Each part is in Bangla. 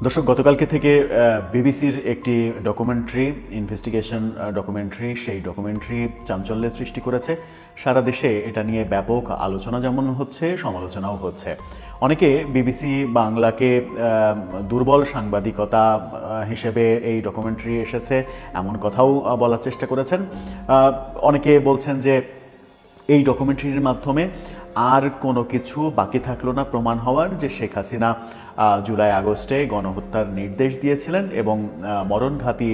দর্শক, গতকালকে থেকে বিবিসির একটি ডকুমেন্টারি, ইনভেস্টিগেশন ডকুমেন্টারি, সেই ডকুমেন্টারি চাঞ্চল্যের সৃষ্টি করেছে। সারা দেশে এটা নিয়ে ব্যাপক আলোচনা যেমন হচ্ছে, সমালোচনাও হচ্ছে। অনেকে বিবিসি বাংলাকে দুর্বল সাংবাদিকতা হিসেবে এই ডকুমেন্টারি এসেছে এমন কথাও বলার চেষ্টা করেছেন। অনেকে বলছেন যে এই ডকুমেন্টারির মাধ্যমে আর কোনো কিছু বাকি থাকলো না প্রমাণ হওয়ার, যে শেখ হাসিনা জুলাই আগস্টে গণহত্যার নির্দেশ দিয়েছিলেন এবং মরণঘাতী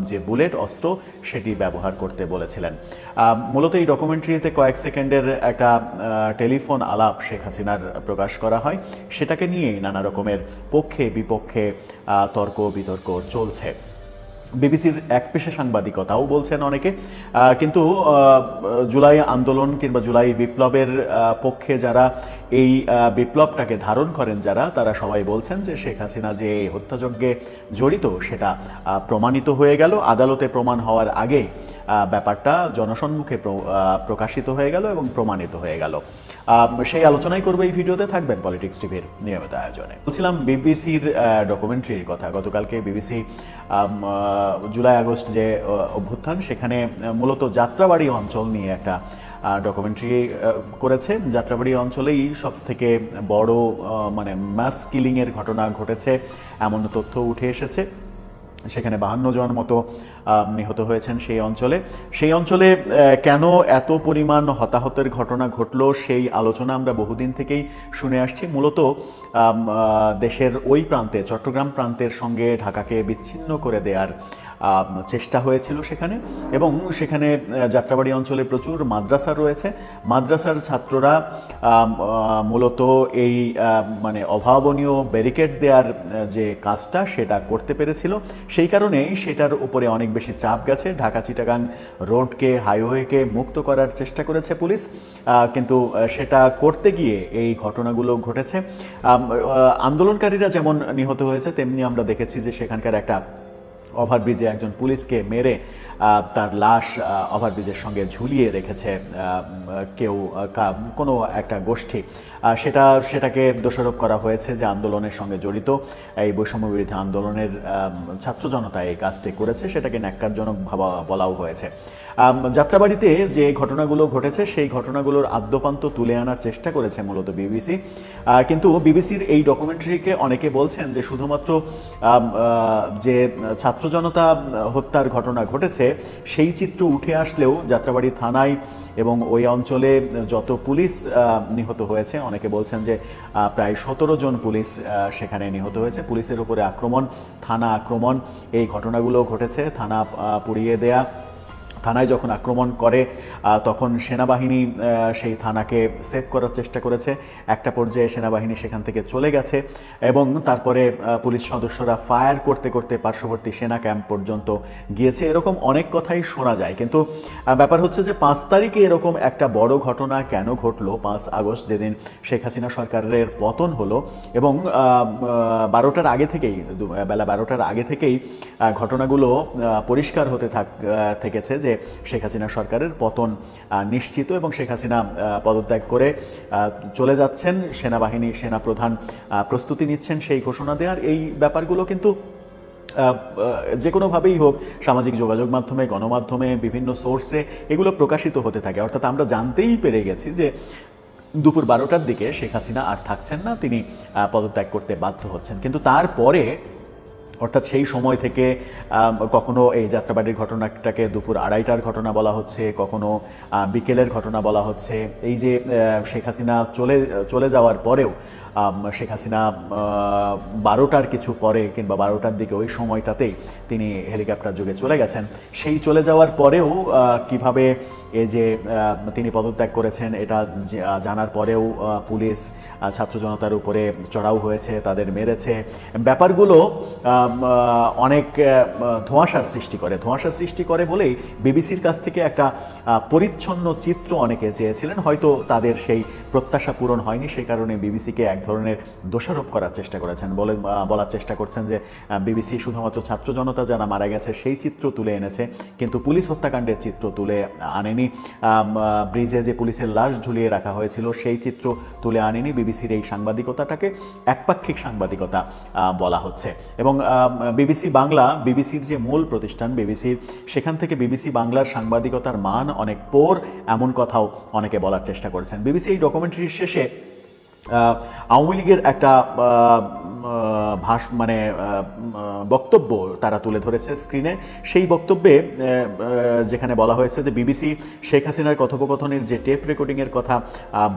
যে বুলেট অস্ত্র সেটি ব্যবহার করতে বলেছিলেন। মূলত এই ডকুমেন্টারিতে কয়েক সেকেন্ডের একটা টেলিফোন আলাপ শেখ হাসিনার প্রকাশ করা হয়। সেটাকে নিয়েই নানা রকমের পক্ষে বিপক্ষে তর্ক বিতর্ক চলছে। বিবিসির একপেশে সাংবাদিকতাও বলছেন অনেকে, কিন্তু জুলাই আন্দোলন কিংবা জুলাই বিপ্লবের পক্ষে যারা এই বিপ্লবটাকে ধারণ করেন তারা সবাই বলছেন যে শেখ হাসিনা যে এই হত্যাযজ্ঞে জড়িত সেটা প্রমাণিত হয়ে গেল। আদালতে প্রমাণ হওয়ার আগে ব্যাপারটা জনসম্মুখে প্রকাশিত হয়ে গেল এবং প্রমাণিত হয়ে গেল। সেই আলোচনাই করবো এই ভিডিওতে, থাকবেন পলিটিক্স টিভির নিয়মিত আয়োজনে। বলছিলাম বিবিসির ডকুমেন্টারির কথা। গতকালকে বিবিসি জুলাই আগস্ট যে অভ্যুত্থান, সেখানে মূলত যাত্রাবাড়ি অঞ্চল নিয়ে একটা ডকুমেন্টারি করেছে। যাত্রাবাড়ি অঞ্চলেই সব থেকে বড় মাস কিলিংয়ের ঘটনা ঘটেছে এমন তথ্য উঠে এসেছে। সেখানে 52 জন মতো নিহত হয়েছেন সেই অঞ্চলে কেন এত পরিমাণ হতাহতের ঘটনা ঘটলো সেই আলোচনা আমরা বহুদিন থেকেই শুনে আসছি। মূলত দেশের ওই প্রান্তে, চট্টগ্রাম প্রান্তের সঙ্গে ঢাকাকে বিচ্ছিন্ন করে দেওয়ার চেষ্টা হয়েছিল সেখানে, এবং সেখানে যাত্রাবাড়ি অঞ্চলে প্রচুর মাদ্রাসা রয়েছে। মাদ্রাসার ছাত্ররা মূলত এই অভাবনীয় ব্যারিকেড দেওয়ার যে কাজটা সেটা করতে পেরেছিল। সেই কারণেই সেটার উপরে অনেক বেশি চাপ গেছে। ঢাকা চিটাগাং রোডকে, হাইওয়েকে মুক্ত করার চেষ্টা করেছে পুলিশ, কিন্তু সেটা করতে গিয়ে এই ঘটনাগুলো ঘটেছে। আন্দোলনকারীরা যেমন নিহত হয়েছে, তেমনি আমরা দেখেছি যে সেখানকার একটা ওভারব্রিজে একজন পুলিশকে মেরে তার লাশ ওভারব্রিজের সঙ্গে ঝুলিয়ে রেখেছে কেউ, কোনো একটা গোষ্ঠী। সেটাকে দোষারোপ করা হয়েছে যে আন্দোলনের সঙ্গে জড়িত, এই বৈষম্য বিরোধী আন্দোলনের ছাত্র জনতা এই কাজটি করেছে, সেটাকে ন্যাক্কারজনক বলাও হয়েছে। যাত্রাবাড়িতে যে ঘটনাগুলো ঘটেছে সেই ঘটনাগুলোর আদ্যোপান্ত তুলে আনার চেষ্টা করেছে মূলত বিবিসি, কিন্তু বিবিসির এই ডকুমেন্টারিকে অনেকে বলছেন যে শুধুমাত্র যে ছাত্র জনতা হত্যার ঘটনা ঘটেছে সেই চিত্র উঠে আসলেও যাত্রাবাড়ি থানায় এবং ওই অঞ্চলে যত পুলিশ নিহত হয়েছে, অনেকে বলছেন যে প্রায় 17 জন পুলিশ সেখানে নিহত হয়েছে। পুলিশের উপরে আক্রমণ, থানা আক্রমণ, এই ঘটনাগুলো ঘটেছে। থানা পুড়িয়ে দেয়া, থানায় যখন আক্রমণ করে তখন সেনাবাহিনী সেই থানাকে সেভ করার চেষ্টা করেছে। একটা পর্যায়ে সেনাবাহিনী সেখান থেকে চলে গেছে এবং তারপরে পুলিশ সদস্যরা ফায়ার করতে করতে পার্শ্ববর্তী সেনা ক্যাম্প পর্যন্ত গিয়েছে। এরকম অনেক কথাই শোনা যায়, কিন্তু ব্যাপার হচ্ছে যে 5 তারিখে এরকম একটা বড় ঘটনা কেন ঘটলো? 5 আগস্ট যেদিন শেখ হাসিনা সরকারের পতন হলো এবং 12টার আগে থেকেই, বেলা 12টার আগে থেকেই ঘটনাগুলো পরিষ্কার হতে থেকেছে যে শেখ হাসিনা সরকারের পতন নিশ্চিত এবং শেখ হাসিনা পদত্যাগ করে চলে যাচ্ছেন। সেনাপ্রধান প্রস্তুতি নিচ্ছেন সেই ঘোষণা দেওয়ার। এই ব্যাপারগুলো কিন্তু যে কোনোভাবেই হোক, সামাজিক যোগাযোগ মাধ্যমে, গণমাধ্যমে, বিভিন্ন সোর্সে এগুলো প্রকাশিত হতে থাকে। অর্থাৎ আমরা জানতেই পেরে গেছি যে দুপুর 12টার দিকে শেখ হাসিনা আর থাকছেন না, তিনি পদত্যাগ করতে বাধ্য হচ্ছেন। কিন্তু তারপরে, অর্থাৎ সেই সময় থেকে কখনো এই যাত্রাবাড়ির ঘটনাটাকে দুপুর 2:30টার ঘটনা বলা হচ্ছে, কখনো বিকেলের ঘটনা বলা হচ্ছে। এই যে শেখ হাসিনা চলে যাওয়ার পরেও, শেখ হাসিনা 12টার কিছু পরে কিংবা 12টার দিকে ওই সময়টাতেই তিনি হেলিকপ্টার যোগে চলে গেছেন। সেই চলে যাওয়ার পরেও কিভাবে এই যে তিনি পদত্যাগ করেছেন এটা জানার পরেও পুলিশ ছাত্র জনতার উপরে চড়াও হয়েছে, তাদের মেরেছে। ব্যাপারগুলো অনেক ধোঁয়াশার সৃষ্টি করে বলেই বিবিসির কাছ থেকে একটা পরিচ্ছন্ন চিত্র অনেকে চেয়েছিলেন। হয়তো তাদের সেই প্রত্যাশা পূরণ হয়নি, সেই কারণে বিবিসিকে এক ধরনের দোষারোপ করার চেষ্টা করেছেন, বলার চেষ্টা করছেন যে বিবিসি শুধুমাত্র ছাত্র জনতা যারা মারা গেছে সেই চিত্র তুলে এনেছে, কিন্তু পুলিশ হত্যাকাণ্ডের চিত্র তুলে আনেনি। ব্রিজে যে পুলিশের লাশ ঝুলিয়ে রাখা হয়েছিল সেই চিত্র তুলে আনেনি। বিবিসির এই সাংবাদিকতাটাকে একপাক্ষিক সাংবাদিকতা বলা হচ্ছে। এবং বিবিসি বাংলা, বিবিসির যে মূল প্রতিষ্ঠান বিবিসির, সেখান থেকে বিবিসি বাংলার সাংবাদিকতার মান অনেক পোর, এমন কথাও অনেকে বলার চেষ্টা করেছেন। বিবিসি এই ডকুমেন্টারির শেষে আওয়ামী লীগের একটা বক্তব্য তারা তুলে ধরেছে স্ক্রিনে। সেই বক্তব্যে যেখানে বলা হয়েছে যে বিবিসি শেখ হাসিনার কথোপকথনের যে টেপ রেকর্ডিংয়ের কথা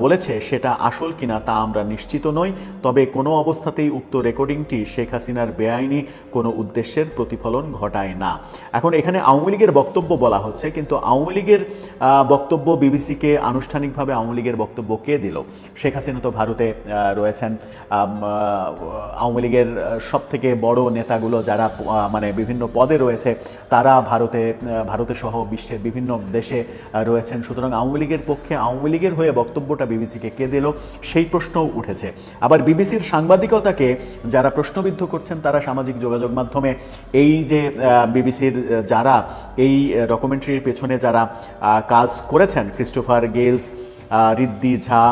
বলেছে সেটা আসল কিনা তা আমরা নিশ্চিত নই, তবে কোনো অবস্থাতেই উক্ত রেকর্ডিংটি শেখ হাসিনার বেআইনি কোনো উদ্দেশ্যের প্রতিফলন ঘটায় না। এখন এখানে আওয়ামী লীগের বক্তব্য বলা হচ্ছে, কিন্তু আওয়ামী লীগের বক্তব্য বিবিসিকে আনুষ্ঠানিকভাবে আওয়ামী লীগের বক্তব্য কে দিল? শেখ হাসিনা তো ভারতে রয়েছেন। আওয়ামী লীগের সব থেকে বড় নেতাগুলো যারা মানে বিভিন্ন পদে রয়েছে তারা ভারতে সহ বিশ্বের বিভিন্ন দেশে রয়েছেন। সুতরাং আওয়ামী লীগের পক্ষে আওয়ামী লীগের হয়ে বক্তব্যটা বিবিসিকে কে দিল সেই প্রশ্নও উঠেছে। আবার বিবিসির সাংবাদিকতাকে যারা প্রশ্নবিদ্ধ করছেন তারা সামাজিক যোগাযোগ মাধ্যমে এই যে বিবিসির যারা এই ডকুমেন্টারির পেছনে যারা কাজ করেছেন, ক্রিস্টোফার গেলস, রিদ্দি ঝা,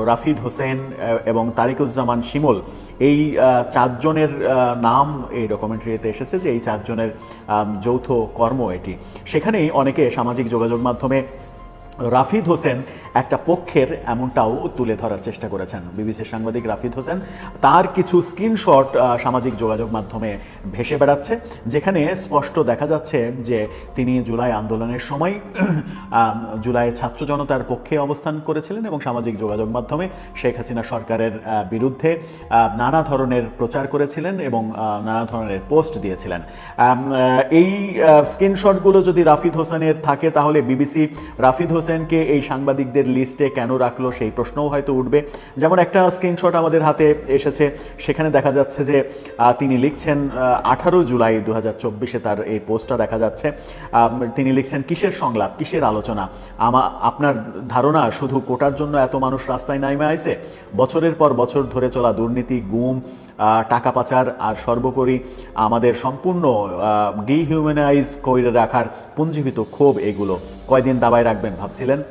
রাফিদ হোসেন এবং তারিকুজ্জামান শিমুল, এই চারজনের নাম এই ডকুমেন্টারিতে এসেছে যে এই চারজনের যৌথ কর্ম এটি। সেখানেই অনেকে সামাজিক যোগাযোগ মাধ্যমে রাফিদ হোসেন একটা পক্ষের এমনটাও তুলে ধরার চেষ্টা করেছেন। বিবিসির সাংবাদিক রাফিদ হোসেন, তার কিছু স্ক্রিনশট সামাজিক যোগাযোগ মাধ্যমে ভেসে বেড়াচ্ছে, যেখানে স্পষ্ট দেখা যাচ্ছে যে তিনি জুলাই আন্দোলনের সময় জুলাই ছাত্র জনতার পক্ষে অবস্থান করেছিলেন এবং সামাজিক যোগাযোগ মাধ্যমে শেখ হাসিনা সরকারের বিরুদ্ধে নানা ধরনের প্রচার করেছিলেন এবং নানা ধরনের পোস্ট দিয়েছিলেন। এই স্ক্রিনশটগুলো যদি রাফিদ হোসেনের থাকে তাহলে বিবিসি রাফিদ হোসেনকে এই সাংবাদিকদের লিস্টে কেন রাখলো সেই প্রশ্নও হয়তো উঠবে। যেমন একটা স্ক্রিনশট আমাদের হাতে এসেছে, সেখানে দেখা যাচ্ছে যে তিনি লিখছেন 18 জুলাই 2024 তার এই পোস্টটা দেখা যাচ্ছে। তিনি লিখছেন, কিসের সংলাপ, কিসের আলোচনা? আপনার ধারণা শুধু কোটার জন্য এত মানুষ রাস্তায় নামে আইছে? বছরের পর বছর ধরে চলা দুর্নীতি, গুম, টাকা পাচার আর সর্বোপরি আমাদের সম্পূর্ণ ডিহিউম্যানাইজ করে রাখার পুঞ্জীভূত ক্ষোভ, এগুলো কয়দিন দাবায় রাখবেন ভাবছিলেন?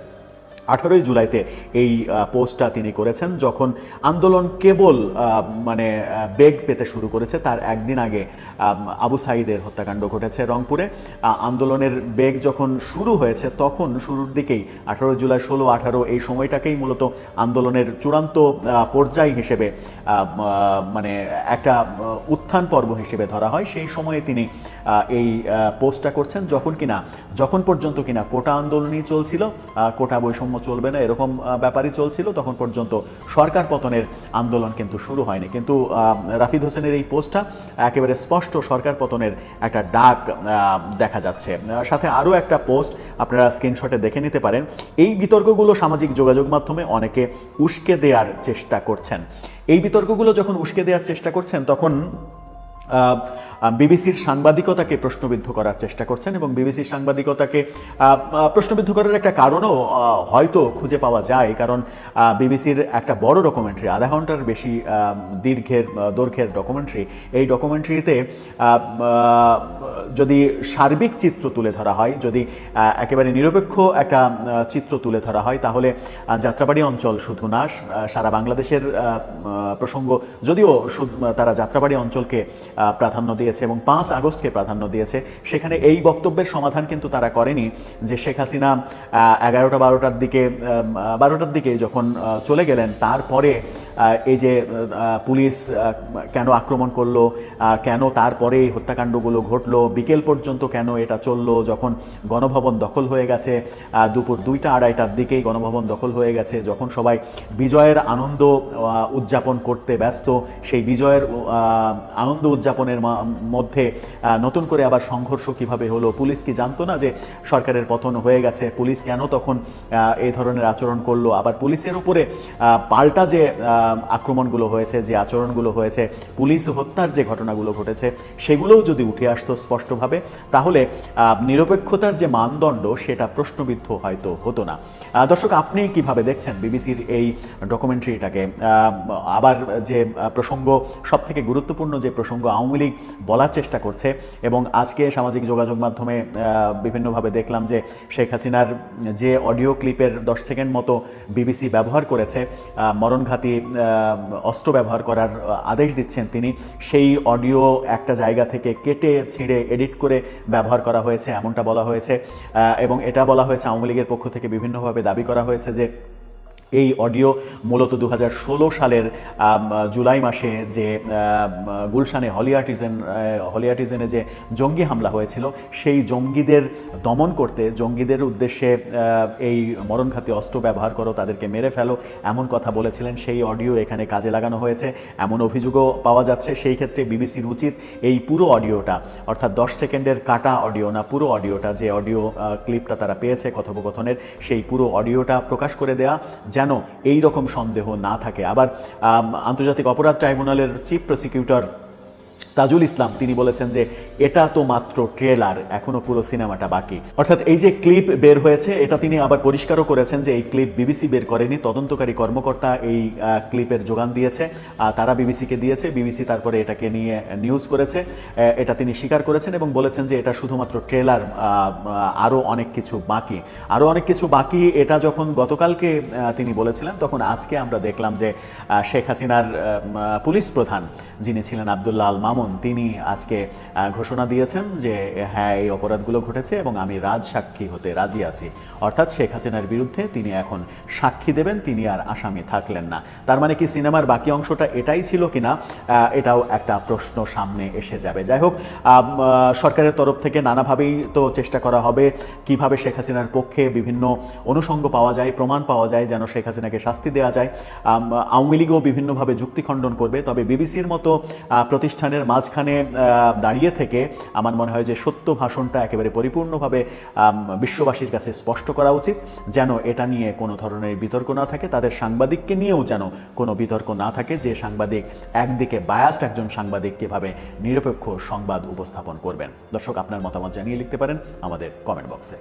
18 জুলাইতে এই পোস্টটা তিনি করেছেন যখন আন্দোলন কেবল বেগ পেতে শুরু করেছে। তার একদিন আগে আবু সাঈদের হত্যাকাণ্ড ঘটেছে রংপুরে। আন্দোলনের বেগ যখন শুরু হয়েছে তখন শুরুর দিকেই 18 জুলাই, 16, 18 এই সময়টাকেই মূলত আন্দোলনের চূড়ান্ত পর্যায় হিসেবে একটা উত্থান পর্ব হিসেবে ধরা হয়। সেই সময়ে তিনি এই পোস্টটা করছেন যখন পর্যন্ত কিনা কোটা আন্দোলনই চলছিল, কোটা বৈষম্য চলবে না এরকম ব্যাপারই চলছিল, তখন পর্যন্ত সরকার পতনের আন্দোলন কিন্তু শুরু হয়নি। কিন্তু রাফিদ হোসেনের এই পোস্টটা একেবারে স্পষ্ট সরকার পতনের একটা ডাক দেখা যাচ্ছে। সাথে আরও একটা পোস্ট আপনারা স্ক্রিনশটে দেখে নিতে পারেন। এই বিতর্কগুলো সামাজিক যোগাযোগ মাধ্যমে অনেকে উস্কে দেওয়ার চেষ্টা করছেন। এই বিতর্কগুলো যখন উস্কে দেওয়ার চেষ্টা করছেন তখন বিবিসির সাংবাদিকতাকে প্রশ্নবিদ্ধ করার চেষ্টা করছেন এবং বিবিসির সাংবাদিকতাকে প্রশ্নবিদ্ধ করার একটা কারণও হয়তো খুঁজে পাওয়া যায়, কারণ বিবিসির একটা বড় ডকুমেন্টারি, আধা ঘন্টার বেশি দৈর্ঘ্যের ডকুমেন্টারি। এই ডকুমেন্টারিতে যদি সার্বিক চিত্র তুলে ধরা হয়, যদি একেবারে নিরপেক্ষ একটা চিত্র তুলে ধরা হয়, তাহলে যাত্রাবাড়ি অঞ্চল শুধু না, সারা বাংলাদেশের প্রসঙ্গ, যদিও তারা যাত্রাবাড়ি অঞ্চলকে প্রাধান্য দিয়েছে এবং 5 আগস্টকে প্রাধান্য দিয়েছে, সেখানে এই বক্তব্যের সমাধান কিন্তু তারা করেনি যে শেখ হাসিনা 11-12টার দিকে যখন চলে গেলেন তারপরে এই যে পুলিশ কেন আক্রমণ করলো, কেন তারপরে এই হত্যাকাণ্ডগুলো ঘটলো, বিকেল পর্যন্ত কেন এটা চললো, যখন গণভবন দখল হয়ে গেছে, দুপুর 2টা-2:30টার দিকেই গণভবন দখল হয়ে গেছে, যখন সবাই বিজয়ের আনন্দ উদযাপন করতে ব্যস্ত, সেই বিজয়ের আনন্দ উদযাপনের মধ্যে নতুন করে আবার সংঘর্ষ কিভাবে হলো? পুলিশ কি জানতো না যে সরকারের পতন হয়ে গেছে? পুলিশ কেন তখন এই ধরনের আচরণ করলো? আবার পুলিশের উপরে পাল্টা যে আক্রমণগুলো হয়েছে, যে আচরণগুলো হয়েছে, পুলিশ হত্যার যে ঘটনাগুলো ঘটেছে, সেগুলোও যদি উঠে আসতো স্পষ্ট স্পষ্টভাবে, তাহলে নিরপেক্ষতার যে মানদণ্ড সেটা প্রশ্নবিদ্ধ হয়তো হতো না। দর্শক, আপনি কিভাবে দেখছেন বিবিসির এই ডকুমেন্টারিটাকে? আবার যে প্রসঙ্গ, সব থেকে গুরুত্বপূর্ণ যে প্রসঙ্গ আওয়ামী লীগ বলার চেষ্টা করছে, এবং আজকে সামাজিক যোগাযোগ মাধ্যমে বিভিন্নভাবে দেখলাম যে শেখ হাসিনার যে অডিও ক্লিপের 10 সেকেন্ড মতো বিবিসি ব্যবহার করেছে, মরণঘাতী অস্ত্র ব্যবহার করার আদেশ দিচ্ছেন তিনি, সেই অডিও একটা জায়গা থেকে কেটে ছিঁড়ে এডিট করে ব্যবহার করা হয়েছে এমনটা বলা হয়েছে। এবং এটা বলা হয়েছে, আওয়ামী লীগের পক্ষ থেকে বিভিন্নভাবে দাবি করা হয়েছে যে এই অডিও মূলত 2016 সালের জুলাই মাসে যে গুলশানে হলিয়ার্টিজেনে যে জঙ্গি হামলা হয়েছিল, সেই জঙ্গিদের দমন করতে, জঙ্গিদের উদ্দেশ্যে এই মরণঘাতী অস্ত্র ব্যবহার করো, তাদেরকে মেরে ফেলো, এমন কথা বলেছিলেন। সেই অডিও এখানে কাজে লাগানো হয়েছে এমন অভিযোগও পাওয়া যাচ্ছে। সেই ক্ষেত্রে বিবিসির উচিত এই পুরো অডিওটা, অর্থাৎ 10 সেকেন্ডের কাটা অডিও না, পুরো অডিওটা, যে অডিও ক্লিপটা তারা পেয়েছে কথোপকথনের, সেই পুরো অডিওটা প্রকাশ করে দেয়া, যেন এই রকম সন্দেহ না থাকে। আবার আন্তর্জাতিক অপরাধ ট্রাইব্যুনালের চিফ প্রসিকিউটর তাজুল ইসলাম তিনি বলেছেন যে এটা তো মাত্র ট্রেলার, এখনো পুরো সিনেমাটা বাকি। অর্থাৎ এই যে ক্লিপ বের হয়েছে, এটা তিনি আবার পরিষ্কারও করেছেন যে এই ক্লিপ বিবিসি বের করেনি, তদন্তকারী কর্মকর্তা এই ক্লিপের যোগান দিয়েছে, তারা বিবিসিকে দিয়েছে, বিবিসি তারপরে এটাকে নিয়ে নিউজ করেছে, এটা তিনি স্বীকার করেছেন এবং বলেছেন যে এটা শুধুমাত্র ট্রেলার, আরও অনেক কিছু বাকি। এটা যখন গতকালকে তিনি বলেছিলেন, তখন আজকে আমরা দেখলাম যে শেখ হাসিনার পুলিশ প্রধান যিনি ছিলেন আব্দুল্লাহ আল মামুন, তিনি আজকে ঘোষণা দিয়েছেন যে হ্যাঁ, এই অপরাধগুলো ঘটেছে এবং আমি রাজসাক্ষী হতে রাজি আছি। অর্থাৎ শেখ হাসিনার বিরুদ্ধে তিনি এখন সাক্ষী দেবেন, তিনি আর আসামি থাকলেন না। তার মানে কি সিনেমার বাকি অংশটা এটাই ছিল কিনা, এটাও একটা প্রশ্ন সামনে এসে যাবে। যাই হোক, সরকারের তরফ থেকে নানাভাবেই তো চেষ্টা করা হবে কিভাবে শেখ হাসিনার পক্ষে বিভিন্ন অনুষঙ্গ পাওয়া যায়, প্রমাণ পাওয়া যায়, যেন শেখ হাসিনাকে শাস্তি দেওয়া যায়। আওয়ামী লীগও বিভিন্নভাবে যুক্তি খণ্ডন করবে, তবে বিবিসির মতো প্রতিষ্ঠানের মাঝখানে দাঁড়িয়ে থেকে আমার মনে হয় যে সত্য ভাষণটা একেবারে পরিপূর্ণভাবে বিশ্ববাসীর কাছে স্পষ্ট করা উচিত, যেন এটা নিয়ে কোনো ধরনের বিতর্ক না থাকে। তাদের সাংবাদিককে নিয়েও যেন কোনো বিতর্ক না থাকে, যে সাংবাদিক একদিকে বায়াসড একজন সাংবাদিক কীভাবে নিরপেক্ষ সংবাদ উপস্থাপন করবেন। দর্শক, আপনার মতামত জানিয়ে লিখতে পারেন আমাদের কমেন্ট বক্সে।